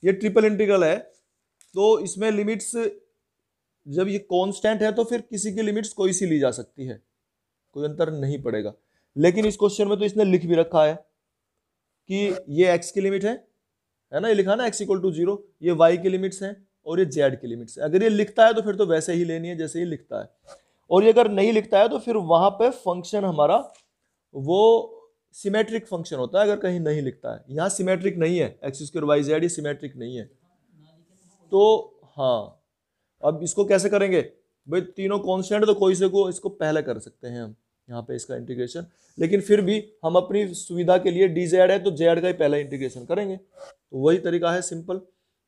ये triple integral है, तो इसमें लिमिट्स जब ये कांस्टेंट है तो फिर किसी की लिमिट्स कोई सी ली जा सकती है, कोई अंतर नहीं पड़ेगा। लेकिन इस क्वेश्चन में तो इसने लिख भी रखा है कि ये x की लिमिट है ना, ये लिखा ना x इक्वल टू 0, ये y की लिमिट्स हैं और ये z की लिमिट्स है। अगर ये लिखता है तो फिर तो वैसे ही लेनी है जैसे ही लिखता है, और ये अगर नहीं लिखता है तो फिर वहां पे फंक्शन हमारा वो सिमेट्रिक फंक्शन होता है, अगर कहीं नहीं लिखता है। यहाँ सिमेट्रिक नहीं है, एक्स स्क्वायर वाई जेड ये सिमेट्रिक नहीं है। तो हाँ, अब इसको कैसे करेंगे भाई, तीनों कांस्टेंट तो कोई से को इसको पहले कर सकते हैं हम यहाँ पे इसका इंटीग्रेशन, लेकिन फिर भी हम अपनी सुविधा के लिए डी जेड है तो जेड का ही पहला इंटीग्रेशन करेंगे, तो वही तरीका है सिंपल।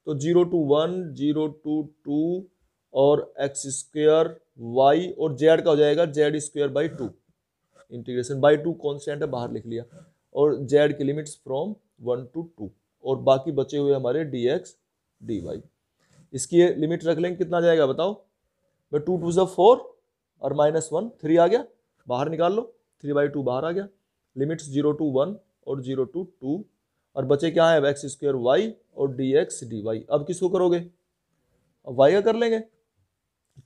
तो 0 to 1, 0 to 2 और एक्स स्क्वायर वाई और जेड का हो जाएगा Z square by 2, integration by 2 constant है बाहर लिख लिया, और जेड की लिमिट्स फ्रॉम 1 to 2, और बाकी बचे हुए हमारे डी एक्स डी वाई। इसकी लिमिट रख लेंगे, कितना जाएगा बताओ भाई, 2 2 4 और -1 3 आ गया, बाहर निकाल लो, 3/2 बाहर आ गया। लिमिट्स 0 to 1 और 0 to 2, और बचे क्या है एक्स स्क्वायर वाई और डी एक्स डी वाई। अब किसको करोगे, अब वाई का कर लेंगे,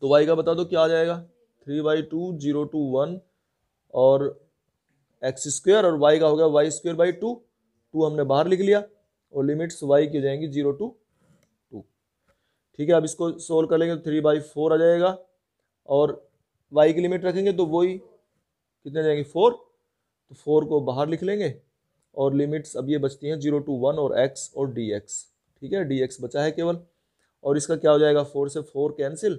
तो वाई का बता दो क्या आ जाएगा, 3/2 0 to 1 और एक्स स्क्वायर, और वाई का हो गया वाई स्क्वायर बाई 2, 2 हमने बाहर लिख लिया, और लिमिट्स वाई की हो जाएंगी 0 to 2। ठीक है, अब इसको सोल्व कर लेंगे तो 3/4 आ जाएगा, और वाई की लिमिट रखेंगे तो वही कितने जाएंगे 4, तो 4 को बाहर लिख लेंगे, और लिमिट्स अब ये बचती हैं 0 to 1 और x और dx। ठीक है, dx बचा है केवल, और इसका क्या हो जाएगा 4 से 4 कैंसिल,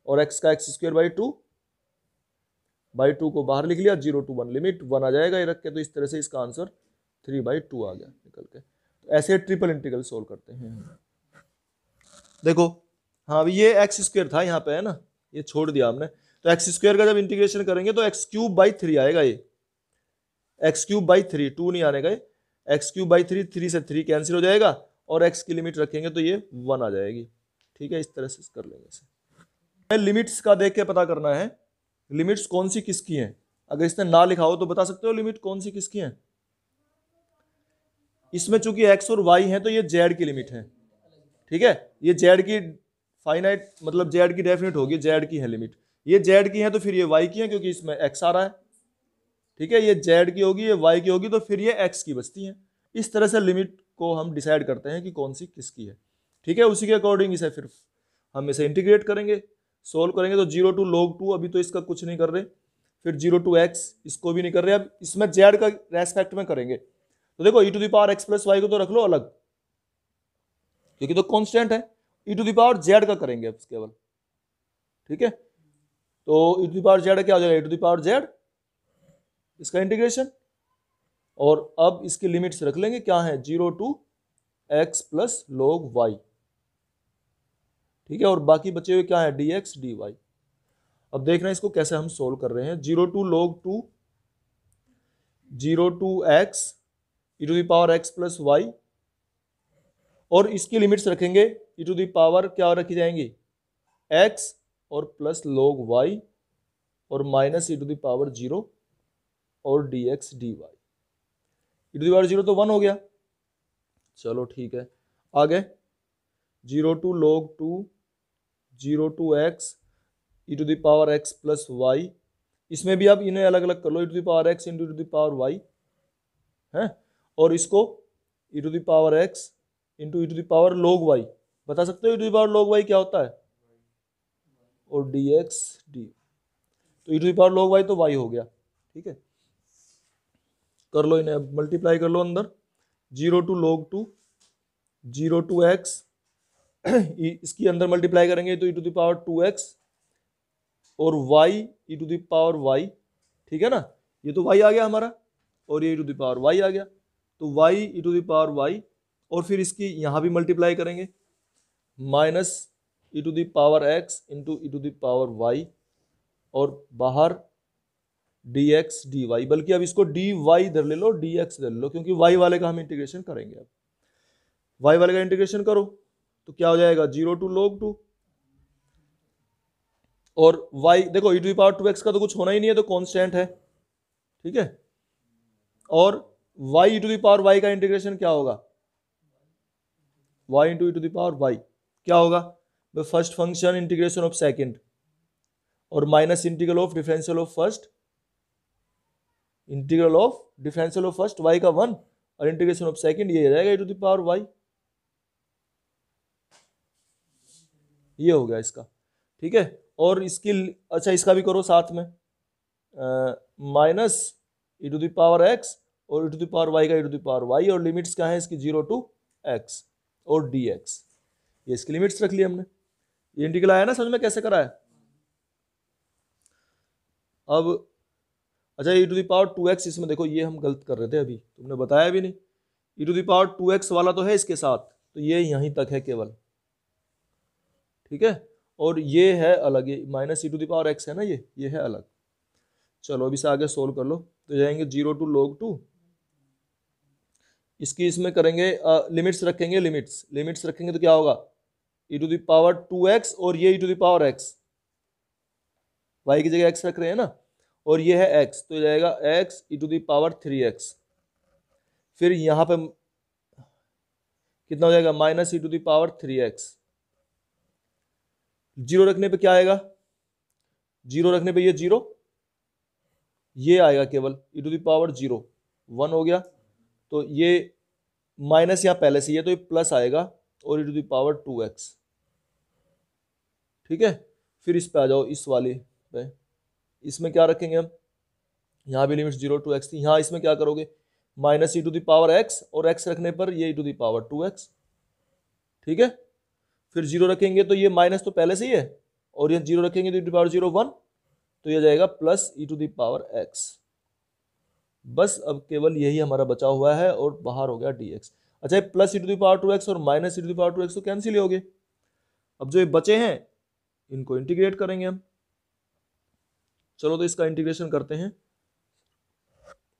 और x का x स्क्वायर बाई 2 को बाहर लिख लिया, 0 to 1 लिमिट 1 आ जाएगा ये रख के, तो इस तरह से इसका आंसर 3/2 आ गया निकल के। तो ऐसे ट्रिपल इंटीग्रल सोल्व करते हैं। देखो हाँ, अभी ये एक्स स्क्वायर था यहाँ पे है ना, ये छोड़ दिया हमने, तो एक्स स्क्वायर का जब इंटीग्रेशन करेंगे तो x³/3 आएगा, ये x³/3, 2 नहीं आने का, x³/3, 3 से 3 कैंसिल हो जाएगा, और x की लिमिट रखेंगे तो ये 1 आ जाएगी। ठीक है, इस तरह से कर लेंगे इसे। लिमिट्स का देख के पता करना है लिमिट्स कौन सी किसकी हैं, अगर इसने ना लिखा हो तो बता सकते हो लिमिट कौन सी किसकी हैं। इसमें चूंकि x और y है तो ये z की लिमिट है। ठीक है, ये z की फाइनाइट मतलब z की डेफिनेट होगी, z की है लिमिट, ये z की है तो फिर ये y की है क्योंकि इसमें x आ रहा है। ठीक है, ये z की होगी, ये y की होगी, तो फिर ये x की बचती है। इस तरह से लिमिट को हम डिसाइड करते हैं कि कौन सी किसकी है। ठीक है, उसी के अकॉर्डिंग इसे फिर हम इसे इंटीग्रेट करेंगे, सोल्व करेंगे। तो 0 to log 2 अभी तो इसका कुछ नहीं कर रहे, फिर 0 to x इसको भी नहीं कर रहे, अब इसमें z का रेस्पेक्ट में करेंगे। तो देखो e⁻x + y को तो रख लो अलग क्योंकि तो कांस्टेंट है, e⁻z का करेंगे अब केवल। ठीक है, तो e⁻z क्या हो जाएगा, e⁻z इसका इंटीग्रेशन, और अब इसकी लिमिट्स रख लेंगे क्या है 0 to x + log y। ठीक है, और बाकी बचे हुए क्या है dx dy। अब देखना इसको कैसे हम सोल्व कर रहे हैं। 0 to log 2, 0 to x e⁻x + y, और इसकी लिमिट्स रखेंगे क्या रखी जाएंगी x और प्लस log y और माइनस e⁻0 और dx dy। e⁻0 तो 1 हो गया, चलो ठीक है। आगे 0 to log 2, 0 to x e⁻x + y, इसमें भी आप इन्हें अलग अलग कर लो, e⁻x × e⁻y है, और इसको e⁻x × e⁻log y बता सकते हो, e⁻log y क्या होता है, और dx dy, तो e⁻log y तो y हो गया। ठीक है, कर लो इन्हें, अब मल्टीप्लाई कर लो अंदर, 0 to log 2, 0 to x इसकी अंदर मल्टीप्लाई करेंगे तो e⁻2x और y e⁻y। ठीक है ना, ये तो y आ गया हमारा, और ये e⁻y आ गया, तो y e⁻y, और फिर इसकी यहां भी मल्टीप्लाई करेंगे, माइनस e⁻x × e⁻y, और बाहर dx dy, बल्कि अब इसको dy इधर ले लो, dx इधर ले लो, क्योंकि y वाले का हम इंटीग्रेशन करेंगे। अब y वाले का इंटीग्रेशन करो तो क्या हो जाएगा 0 to log 2, और y देखो e⁻2x का तो कुछ होना ही नहीं है, तो कांस्टेंट है। ठीक है, और y e⁻y का इंटीग्रेशन क्या होगा, y into e to the power y क्या होगा, first function integration of second और minus integral of differential of first, integral of differential of first y का 1 और इंटीग्रेशन ऑफ सेकंड ये आ जाएगा e to the power y। ये हो गया इसका, ठीक है। और इसकी अच्छा इसका भी करो साथ में, minus E to the power x और E to the power y का E to the power y, और लिमिट्स क्या है इसकी 0 टू x और dx, ये इसकी लिमिट्स रख ली हमने। ये इंटीग्रल आया ना समझ में कैसे करा है। अब अच्छा ई टू द पावर 2x, इसमें देखो ये हम गलत कर रहे थे अभी, तुमने बताया भी नहीं। ई टू द पावर 2x वाला तो है इसके साथ, तो ये यहीं तक है केवल, ठीक है। और ये है अलग, ये minus E to the power x है ना, ये है अलग। चलो अभी से आगे सोल्व कर लो, तो जाएंगे 0 टू log 2, इसकी इसमें करेंगे लिमिट्स रखेंगे, लिमिट्स रखेंगे तो क्या होगा, ई टू द पावर 2x और ये e to the power x, y की जगह x रख रहे हैं ना, और ये है x, तो जाएगा x e to the power 3x। फिर यहां पे कितना हो जाएगा, minus E to the power 3x। 0 रखने पे क्या आएगा, 0 रखने पे ये 0, ये आएगा केवल ई टू द पावर 0, 1 हो गया। तो ये माइनस यहाँ पहले से ही है तो ये प्लस आएगा और E to the power 2x, ठीक है। फिर इस पे आ जाओ, इस वाले पे, इसमें क्या रखेंगे हम, यहाँ भी लिमिट 0 टू x थी, यहाँ इसमें क्या करोगे, minus E to the power x और x रखने पर ये e to the power 2x, ठीक है। फिर 0 रखेंगे तो ये माइनस तो पहले से ही है, और ये 0 रखेंगे तो ई टू द पावर 0 1, तो ये जाएगा plus e to the power x। बस अब केवल यही हमारा बचा हुआ है और बाहर हो गया dx। अच्छा plus e to the power 2x और minus E to the power 2x तो कैंसिल ही हो गए। अब जो ये बचे हैं इनको इंटीग्रेट करेंगे हम। चलो तो इसका इंटीग्रेशन करते हैं,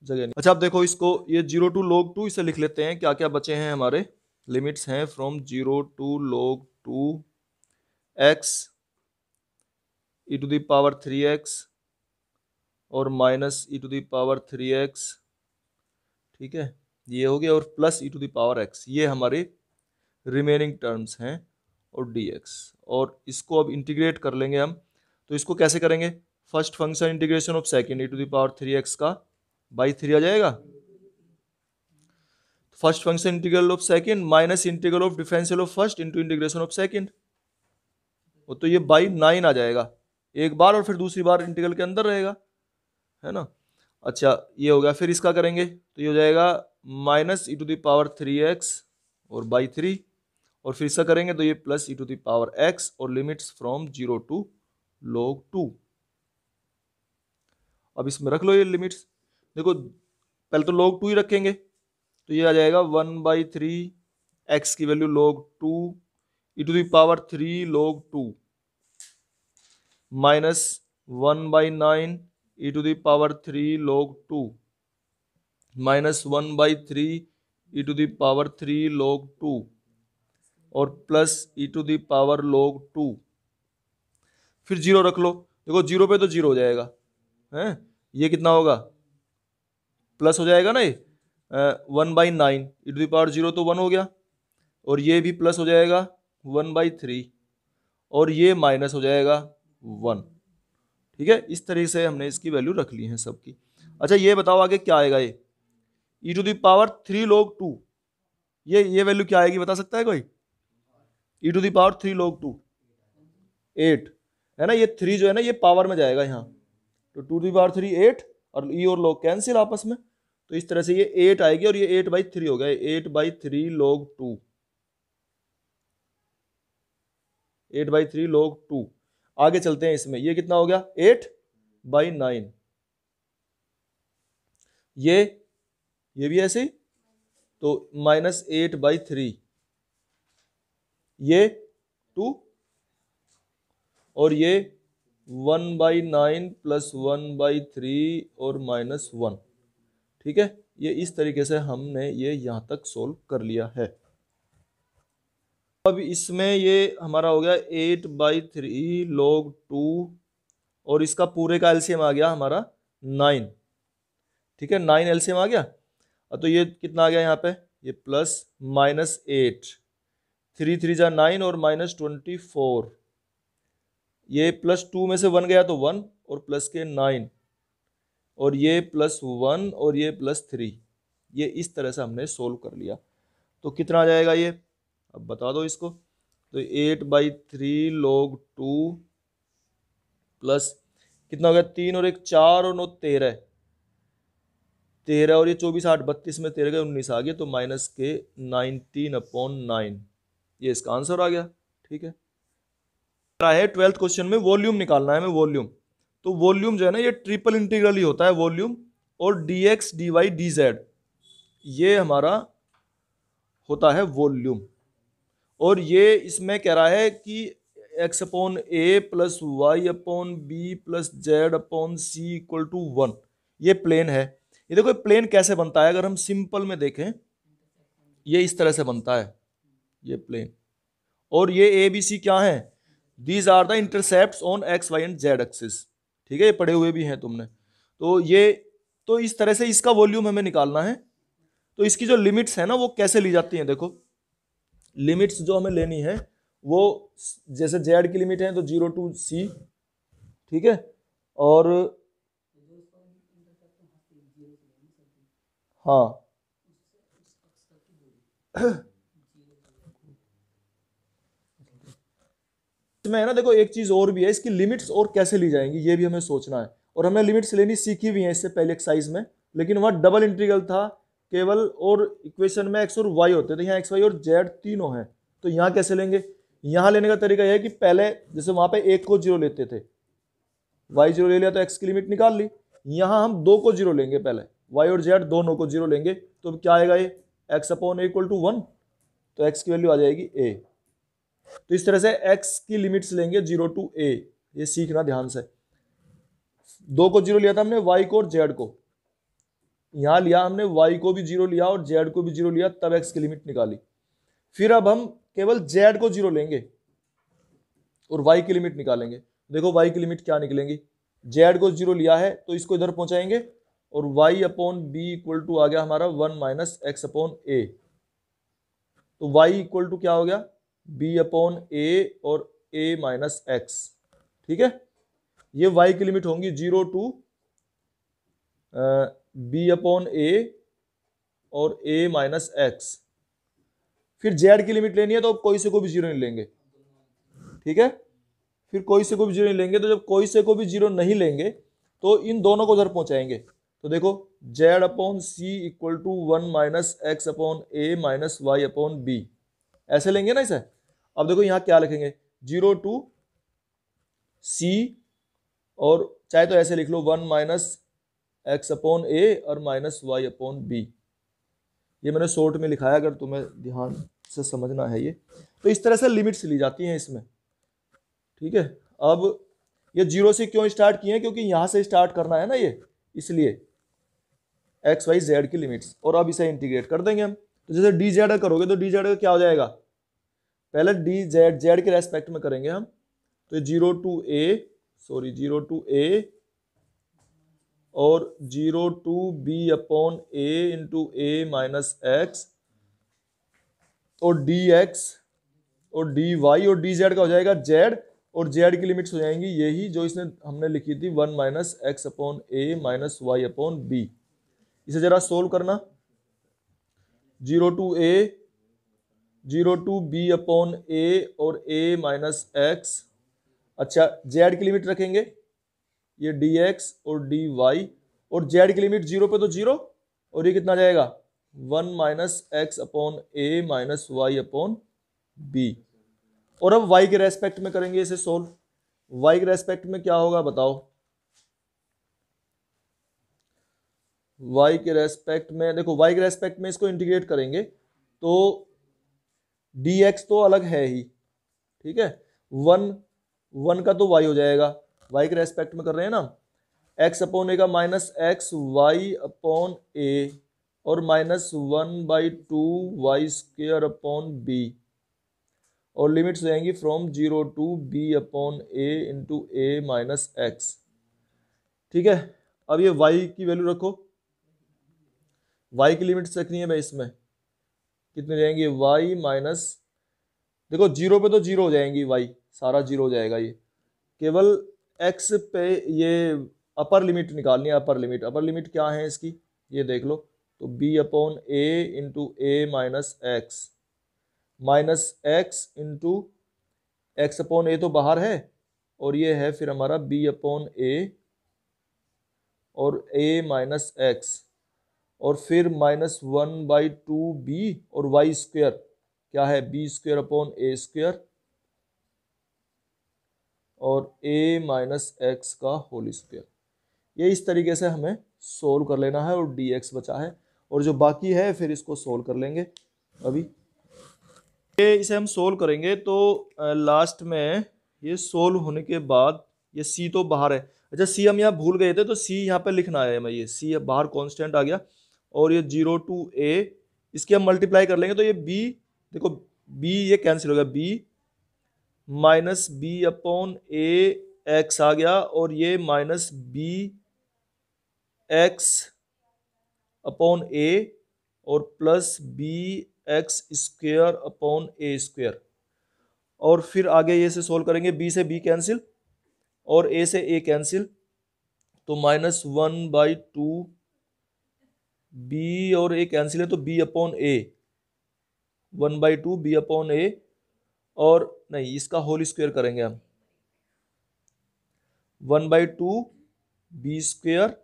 जगह नहीं। अच्छा अब देखो इसको, ये 0 टू log 2 इसे लिख लेते हैं, क्या क्या बचे हैं हमारे, लिमिट्स हैं from 0 to log 2 x e to the power 3x और minus E to the power 3x, ठीक है, ये हो गया, और plus e to the power x, ये हमारे रिमेनिंग टर्म्स हैं, और dx। और इसको अब इंटीग्रेट कर लेंगे हम, तो इसको कैसे करेंगे, first function integration of second e to the power 3x का बाई 3 आ जाएगा, first function integral of second minus integral of differential of first into integration of second, तो ये बाई 9 आ जाएगा एक बार, और फिर दूसरी बार इंटीग्रल के अंदर रहेगा, है ना। अच्छा ये हो गया, फिर इसका करेंगे तो ये हो जाएगा minus E to the power 3x और बाई 3, और फिर इसका करेंगे तो ये plus e to the power x, और लिमिट्स फ्रॉम 0 टू log 2। अब इसमें रख लो ये लिमिट्स, देखो पहले तो log 2 ही रखेंगे, तो ये आ जाएगा 1/3 x की value log 2 e to the power 3 log 2 minus 1/9 e to the power 3 log 2 minus 1/3 e to the power 3 log 2 और plus e to the power log 2। फिर 0 रख लो, देखो 0 पे तो 0 हो जाएगा, है ये कितना होगा, प्लस हो जाएगा ना, ये 1/9 ई टू द पावर 0 तो 1 हो गया, और ये भी प्लस हो जाएगा 1/3, और ये माइनस हो जाएगा 1, ठीक है। इस तरीके से हमने इसकी वैल्यू रख ली है सबकी। अच्छा ये बताओ आगे क्या आएगा, ये e to the power 3 log 2, ये वैल्यू क्या आएगी बता सकता है कोई, ई टू द पावर 3 log 2 8 है ना, ये 3 जो है ना ये पावर में जाएगा यहाँ, तो 2 टू द पावर 3 8, और ई और log कैंसिल आपस में, तो इस तरह से ये 8 आएगी, और ये 8/3 हो गया, 8/3 log 2, 8/3 log 2। आगे चलते हैं इसमें, ये कितना हो गया 8/9, ये भी ऐसे ही, तो माइनस 8/3, ये 2, और ये 1/9 प्लस 1/3 और माइनस 1, ठीक है। ये इस तरीके से हमने ये यहां तक सोल्व कर लिया है। अब इसमें ये हमारा हो गया 8/3 log 2, और इसका पूरे का एलसीएम आ गया हमारा 9, ठीक है, 9 एलसीएम आ गया। तो ये कितना आ गया यहाँ पे, ये प्लस माइनस 8, 3 3 जा 9 और -24, ये +2 में से 1 गया तो 1 और प्लस के 9, और ये +1 और ये +3, ये इस तरह से हमने सोल्व कर लिया। तो कितना आ जाएगा ये, अब बता दो इसको। तो 8/3 log 2 प्लस कितना हो गया, 3 और 1 4 और 9 13, 13 और ये 24 8 32 में 13 गए 19 आ गया, तो माइनस के 19/9, ये इसका आंसर आ गया। ठीक है, 12th क्वेश्चन में वॉल्यूम निकालना है हमें, वॉल्यूम। तो वॉल्यूम जो है ना, ये ट्रिपल इंटीग्रल ही होता है वॉल्यूम, और dx dy dz ये हमारा होता है वॉल्यूम। और ये इसमें कह रहा है कि x/a + y/b + z/c = 1, ये प्लेन है। ये देखो प्लेन कैसे बनता है, अगर हम सिंपल में देखें, ये इस तरह से बनता है, ये प्लेन। और ये ए बी सी क्या है, these are the intercepts on x y and z axis. ठीक है, ये पढ़े हुए भी हैं तुमने। तो ये, तो इस तरह से इसका वॉल्यूम हमें निकालना है। तो इसकी जो लिमिट्स है ना, वो कैसे ली जाती हैं, देखो लिमिट्स जो हमें लेनी है वो, जैसे z की लिमिट है तो 0 to c, ठीक है, और हाँ इसमें है ना, देखो एक चीज और भी है, इसकी लिमिट्स और कैसे ली जाएंगी ये भी हमें सोचना है। और हमने लिमिट्स लेनी सीखी भी है इससे पहले एक्सरसाइज में, लेकिन वहां डबल इंटीग्रल था केवल, और इक्वेशन में x और y होते थे, यहाँ x y और z तीनों हैं। तो यहाँ कैसे लेंगे, यहाँ लेने का तरीका यह है कि पहले जैसे वहां पे 1 को 0 लेते थे, y 0 ले लिया तो x की लिमिट निकाल ली। यहाँ हम 2 को 0 लेंगे, पहले y और z दोनों को 0 लेंगे, तो क्या आएगा ये x/a = 1, तो x की वैल्यू आ जाएगी a। तो इस तरह से x की लिमिट्स लेंगे 0 to a, ये सीखना ध्यान से। 2 को 0 लिया था हमने, y को और z को, यहां लिया हमने y को भी 0 लिया और z को भी 0 लिया, तब x की लिमिट निकाली। फिर अब हम केवल z को 0 लेंगे और y की लिमिट निकालेंगे। देखो y की लिमिट क्या निकलेंगी, z को 0 लिया है तो इसको इधर पहुंचाएंगे, और y/b = आ गया हमारा 1 - x/a। तो y = क्या हो गया, b/a और a - x। ठीक है, ये y की लिमिट होंगी 0 to b/a और a - x। फिर z की लिमिट लेनी है तो कोई से को भी 0 नहीं लेंगे। ठीक है, फिर कोई से को भी 0 नहीं लेंगे, तो जब कोई से को भी 0 नहीं लेंगे तो इन दोनों को उधर पहुंचाएंगे। तो देखो z/c = 1 - x/a - y/b, ऐसे लेंगे ना इसे। अब देखो यहां क्या लिखेंगे, 0 to c, और चाहे तो ऐसे लिख लो 1 - x/a और -y/b। ये मैंने शॉर्ट में लिखा है, अगर तुम्हें ध्यान से समझना है ये। तो इस तरह से लिमिट्स ली जाती हैं इसमें। ठीक है, अब ये 0 से क्यों स्टार्ट किए हैं, क्योंकि यहां से स्टार्ट करना है ना ये, इसलिए x y z की लिमिट्स। और अब इसे इंटीग्रेट कर देंगे हम। तो जैसे डी जेड करोगे तो डी जेड का क्या हो जाएगा, पहले डी जेड जेड के रेस्पेक्ट में करेंगे हम, तो 0 to a और 0 to b/a into a - x और dx और dy और dz का हो जाएगा z, और z की लिमिट्स हो जाएंगी यही जो इसने हमने लिखी थी 1 - x/a - y/b। इसे जरा सोल्व करना, 0 to a, 0 to b/a और a - x। अच्छा, z की लिमिट रखेंगे, ये dx और dy, और z की लिमिट 0 पे तो 0, और ये कितना आ जाएगा 1 - x/a - y/b। और अब y के रेस्पेक्ट में करेंगे इसे सोल्व। y के रेस्पेक्ट में क्या होगा बताओ, y के रेस्पेक्ट में देखो, y के रेस्पेक्ट में इसको इंटीग्रेट करेंगे तो dx तो अलग है ही, ठीक है, 1 का तो y हो जाएगा, y के रेस्पेक्ट में कर रहे हैं ना, x/a का -xy/a और -1/2y² और लिमिट्स हो जाएंगी from 0 to b/a into a - x। ठीक है, अब ये y की वैल्यू रखो, y की लिमिट्स रखनी है भाई, इसमें कितने जाएंगे y देखो जीरो पे तो जीरो हो जाएंगी वाई, सारा जीरो हो जाएगा ये, केवल एक्स पे ये अपर लिमिट निकालनी है। अपर लिमिट क्या है इसकी, ये देख लो, तो B upon A into A minus X into X upon A तो बाहर है, और ये है फिर हमारा बी अपॉन ए और ए माइनस एक्स, और फिर -1/2b और वाई स्क्वेयर क्या है, B square upon A square और a माइनस एक्स का होल स्क्वेयर। ये इस तरीके से हमें सोल्व कर लेना है, और dx बचा है, और जो बाकी है फिर इसको सोल्व कर लेंगे। अभी ये इसे हम सोल्व करेंगे तो लास्ट में ये सोल्व होने के बाद ये c तो बाहर है, अच्छा c हम यहाँ भूल गए थे, तो c यहाँ पे लिखना है हमें, ये c बाहर कांस्टेंट आ गया, और ये 0 to a, इसकी हम मल्टीप्लाई कर लेंगे तो ये b, देखो b ये कैंसिल हो गया, b minus B upon A X आ गया, और ये minus B X upon A और plus B X square upon A square, और फिर आगे ये से सोल्व करेंगे, बी से बी कैंसिल और ए से ए कैंसिल, तो -1/2 बी और ए कैंसिल है तो B upon A, 1/2 B upon A, और नहीं इसका होल स्क्वायर करेंगे हम, 1/2 B square,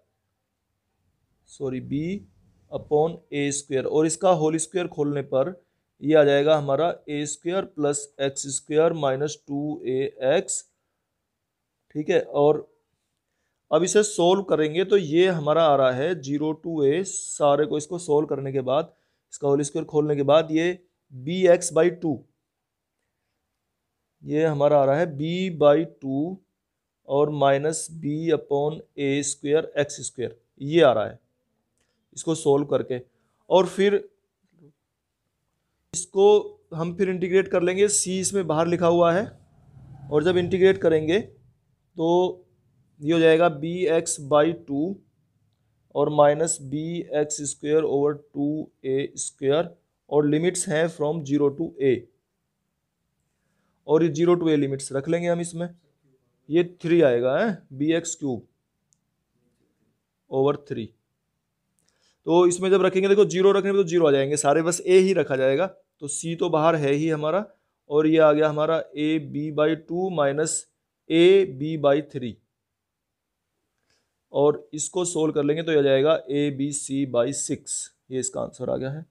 sorry B upon A square, और इसका होल स्क्वायर खोलने पर ये आ जाएगा हमारा A square plus X square minus 2ax, ठीक है। और अब इसे सोल्व करेंगे तो ये हमारा आ रहा है 0 to a, सारे को इसको सोल्व करने के बाद, इसका होल स्क्वायर खोलने के बाद ये bx/2, ये हमारा आ रहा है b/2 और minus B upon A square x square, ये आ रहा है इसको सोल्व करके। और फिर इसको हम फिर इंटीग्रेट कर लेंगे, c इसमें बाहर लिखा हुआ है, और जब इंटीग्रेट करेंगे तो ये हो जाएगा bx/2 और minus B X square over 2a square, और लिमिट्स हैं फ्रॉम 0 to a, और ये 0 to a लिमिट्स रख लेंगे हम इसमें, ये 3 आएगा है, bx³ ओवर 3, तो इसमें जब रखेंगे देखो 0 रखने में तो 0 आ जाएंगे सारे, बस a ही रखा जाएगा, तो c तो बाहर है ही हमारा, और ये आ गया हमारा ab/2 माइनस ab/3, और इसको सोल्व कर लेंगे तो ये आ जाएगा abc/6, ये इसका आंसर आ गया है।